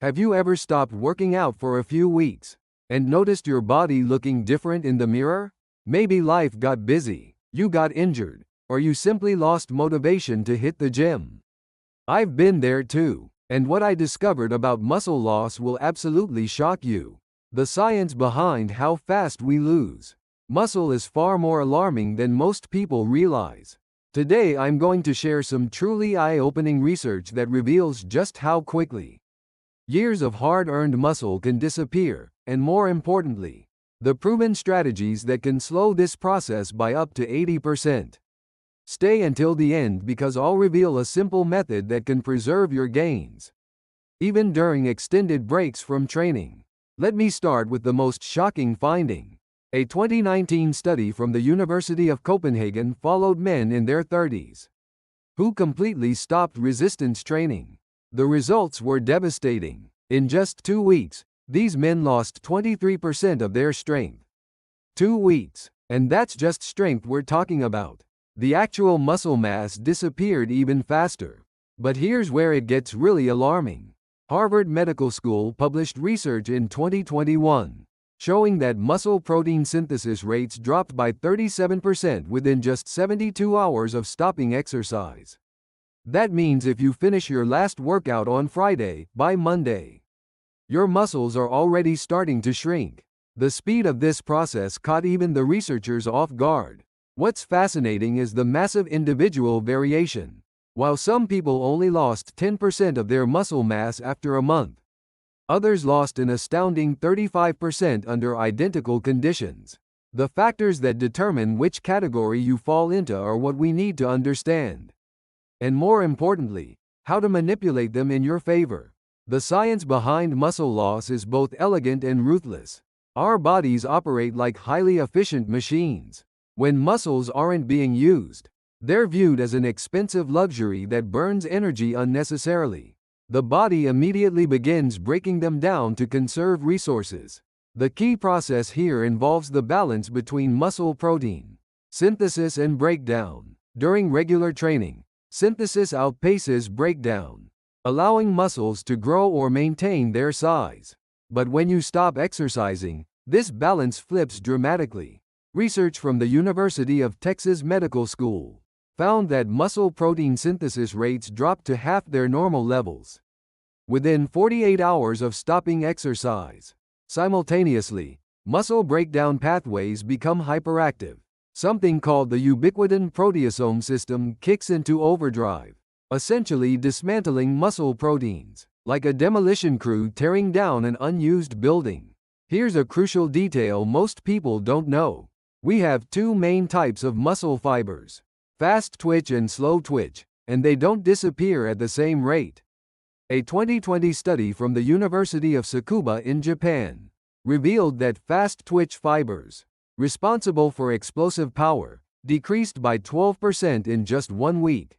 Have you ever stopped working out for a few weeks and noticed your body looking different in the mirror? Maybe life got busy, you got injured, or you simply lost motivation to hit the gym. I've been there too, and what I discovered about muscle loss will absolutely shock you. The science behind how fast we lose muscle is far more alarming than most people realize. Today I'm going to share some truly eye-opening research that reveals just how quickly years of hard-earned muscle can disappear, and more importantly, the proven strategies that can slow this process by up to 80%. Stay until the end because I'll reveal a simple method that can preserve your gains, even during extended breaks from training. Let me start with the most shocking finding. A 2019 study from the University of Copenhagen followed men in their 30s who completely stopped resistance training. The results were devastating. In just 2 weeks, these men lost 23% of their strength. 2 weeks, and that's just strength we're talking about. The actual muscle mass disappeared even faster. But here's where it gets really alarming. Harvard Medical School published research in 2021 showing that muscle protein synthesis rates dropped by 37% within just 72 hours of stopping exercise. That means if you finish your last workout on Friday, by Monday, your muscles are already starting to shrink. The speed of this process caught even the researchers off guard. What's fascinating is the massive individual variation. While some people only lost 10% of their muscle mass after a month, others lost an astounding 35% under identical conditions. The factors that determine which category you fall into are what we need to understand. And more importantly, how to manipulate them in your favor. The science behind muscle loss is both elegant and ruthless. Our bodies operate like highly efficient machines. When muscles aren't being used, they're viewed as an expensive luxury that burns energy unnecessarily. The body immediately begins breaking them down to conserve resources. The key process here involves the balance between muscle protein synthesis and breakdown. During regular training, synthesis outpaces breakdown, allowing muscles to grow or maintain their size. But when you stop exercising, this balance flips dramatically. Research from the University of Texas Medical School found that muscle protein synthesis rates dropped to half their normal levels within 48 hours of stopping exercise. Simultaneously, muscle breakdown pathways become hyperactive. Something called the ubiquitin proteasome system kicks into overdrive, essentially dismantling muscle proteins, like a demolition crew tearing down an unused building. Here's a crucial detail most people don't know. We have two main types of muscle fibers: fast twitch and slow twitch, and they don't disappear at the same rate. A 2020 study from the University of Tsukuba in Japan revealed that fast twitch fibers, responsible for explosive power, decreased by 12% in just 1 week,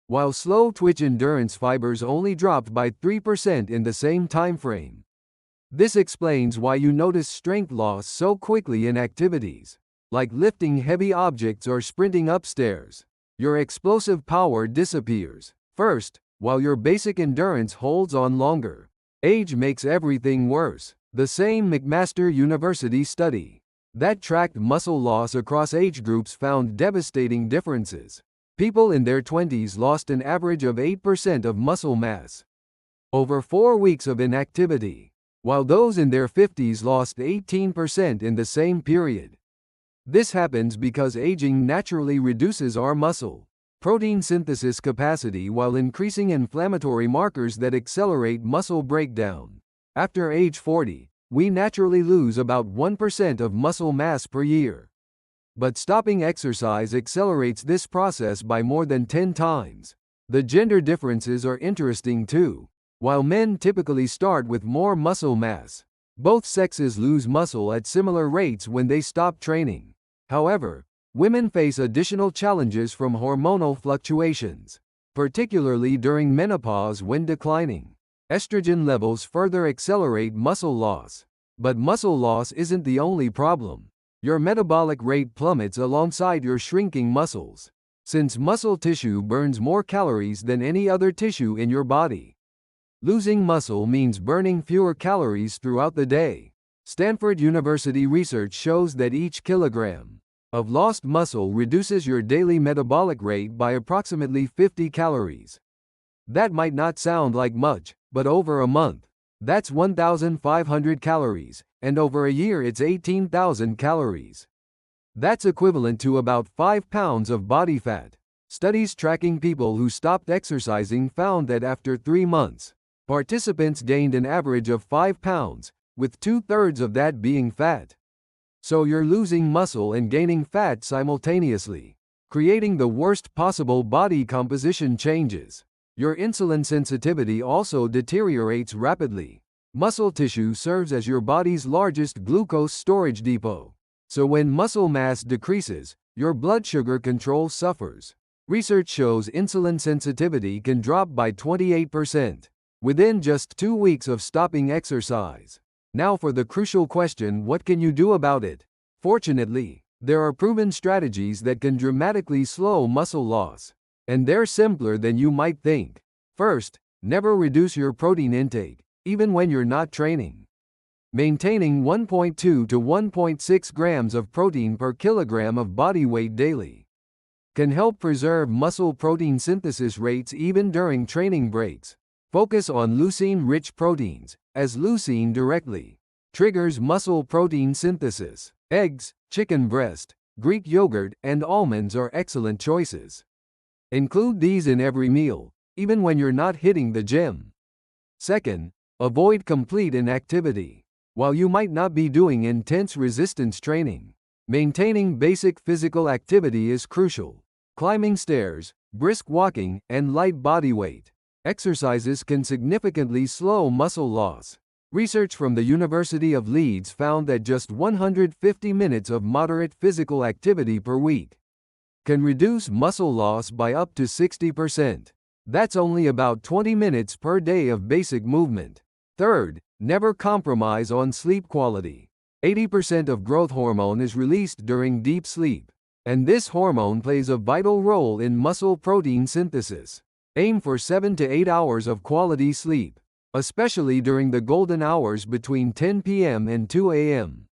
while slow twitch endurance fibers only dropped by 3% in the same timeframe. This explains why you notice strength loss so quickly in activities like lifting heavy objects or sprinting upstairs. Your explosive power disappears first, while your basic endurance holds on longer. Age makes everything worse. The same McMaster University study that tracked muscle loss across age groups found devastating differences. People in their 20s lost an average of 8% of muscle mass over 4 weeks of inactivity, while those in their 50s lost 18% in the same period. This happens because aging naturally reduces our muscle protein synthesis capacity while increasing inflammatory markers that accelerate muscle breakdown. After age 40, we naturally lose about 1% of muscle mass per year. But stopping exercise accelerates this process by more than 10 times. The gender differences are interesting too. While men typically start with more muscle mass, both sexes lose muscle at similar rates when they stop training. However, women face additional challenges from hormonal fluctuations, particularly during menopause when declining. Estrogen levels further accelerate muscle loss. But muscle loss isn't the only problem. Your metabolic rate plummets alongside your shrinking muscles, since muscle tissue burns more calories than any other tissue in your body. Losing muscle means burning fewer calories throughout the day. Stanford University research shows that each kilogram of lost muscle reduces your daily metabolic rate by approximately 50 calories. That might not sound like much, but over a month, that's 1,500 calories, and over a year it's 18,000 calories. That's equivalent to about 5 pounds of body fat. Studies tracking people who stopped exercising found that after 3 months, participants gained an average of 5 pounds, with 2/3 of that being fat. So you're losing muscle and gaining fat simultaneously, creating the worst possible body composition changes. Your insulin sensitivity also deteriorates rapidly. Muscle tissue serves as your body's largest glucose storage depot. So when muscle mass decreases, your blood sugar control suffers. Research shows insulin sensitivity can drop by 28% within just 2 weeks of stopping exercise. Now for the crucial question, what can you do about it? Fortunately, there are proven strategies that can dramatically slow muscle loss. And they're simpler than you might think. First, never reduce your protein intake, even when you're not training. Maintaining 1.2 to 1.6 grams of protein per kilogram of body weight daily can help preserve muscle protein synthesis rates even during training breaks. Focus on leucine-rich proteins, as leucine directly triggers muscle protein synthesis. Eggs, chicken breast, Greek yogurt, and almonds are excellent choices. Include these in every meal, even when you're not hitting the gym. Second, avoid complete inactivity. While you might not be doing intense resistance training, maintaining basic physical activity is crucial. Climbing stairs, brisk walking, and light body weight exercises can significantly slow muscle loss. Research from the University of Leeds found that just 150 minutes of moderate physical activity per week can reduce muscle loss by up to 60%. That's only about 20 minutes per day of basic movement. Third, never compromise on sleep quality. 80% of growth hormone is released during deep sleep, and this hormone plays a vital role in muscle protein synthesis. Aim for 7 to 8 hours of quality sleep, especially during the golden hours between 10 p.m. and 2 a.m.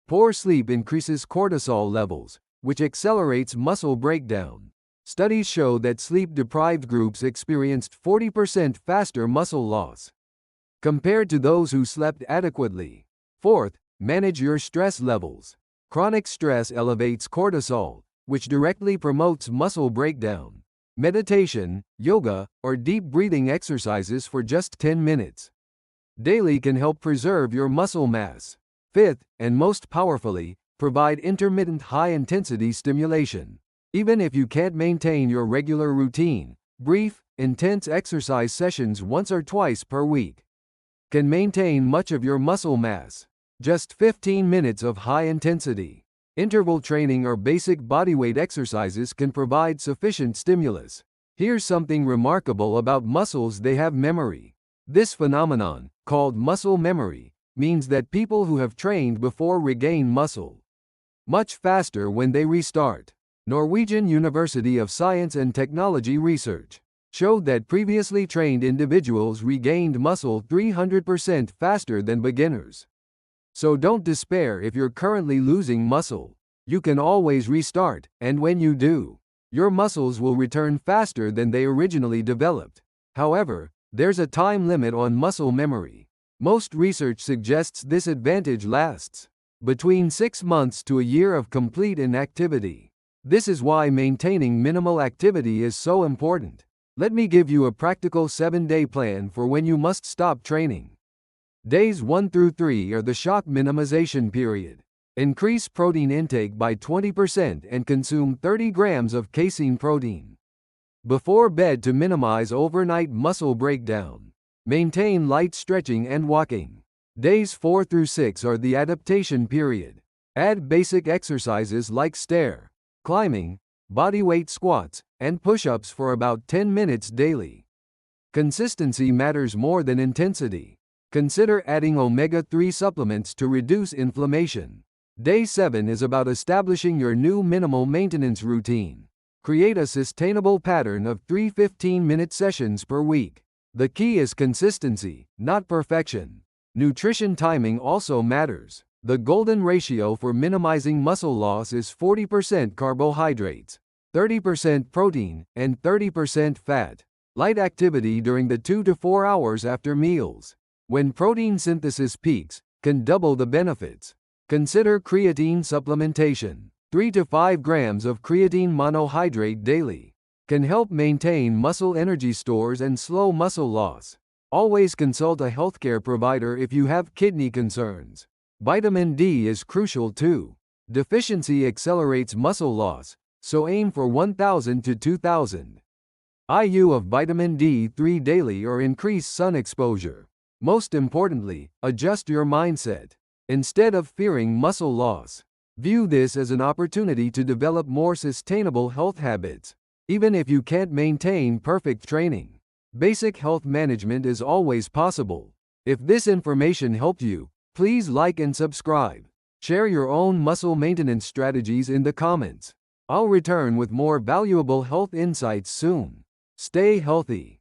Poor sleep increases cortisol levels, which accelerates muscle breakdown. Studies show that sleep-deprived groups experienced 40% faster muscle loss compared to those who slept adequately. Fourth, manage your stress levels. Chronic stress elevates cortisol, which directly promotes muscle breakdown. Meditation, yoga, or deep breathing exercises for just 10 minutes daily can help preserve your muscle mass. Fifth, and most powerfully, provide intermittent high-intensity stimulation. Even if you can't maintain your regular routine, brief, intense exercise sessions once or twice per week can maintain much of your muscle mass. Just 15 minutes of high-intensity interval training or basic bodyweight exercises can provide sufficient stimulus. Here's something remarkable about muscles: they have memory. This phenomenon, called muscle memory, means that people who have trained before regain muscle much faster when they restart. Norwegian University of Science and Technology research showed that previously trained individuals regained muscle 300% faster than beginners. So don't despair if you're currently losing muscle. You can always restart, and when you do, your muscles will return faster than they originally developed. However, there's a time limit on muscle memory. Most research suggests this advantage lasts between 6 months to a year of complete inactivity. This is why maintaining minimal activity is so important. Let me give you a practical 7-day plan for when you must stop training. Days 1 through 3 are the shock minimization period. Increase protein intake by 20% and consume 30 grams of casein protein before bed to minimize overnight muscle breakdown. Maintain light stretching and walking. Days 4 through 6 are the adaptation period. Add basic exercises like stair climbing, bodyweight squats, and push-ups for about 10 minutes daily. Consistency matters more than intensity. Consider adding omega-3 supplements to reduce inflammation. Day 7 is about establishing your new minimal maintenance routine. Create a sustainable pattern of 3 15-minute sessions per week. The key is consistency, not perfection. Nutrition timing also matters. The golden ratio for minimizing muscle loss is 40% carbohydrates, 30% protein, and 30% fat. Light activity during the 2 to 4 hours after meals, when protein synthesis peaks, can double the benefits. Consider creatine supplementation. 3 to 5 grams of creatine monohydrate daily can help maintain muscle energy stores and slow muscle loss. Always consult a healthcare provider if you have kidney concerns. Vitamin D is crucial too. Deficiency accelerates muscle loss, so aim for 1000 to 2000 IU of vitamin D3 daily or increase sun exposure. Most importantly, adjust your mindset. Instead of fearing muscle loss, view this as an opportunity to develop more sustainable health habits. Even if you can't maintain perfect training, basic health management is always possible. If this information helped you, please like and subscribe. Share your own muscle maintenance strategies in the comments. I'll return with more valuable health insights soon. Stay healthy.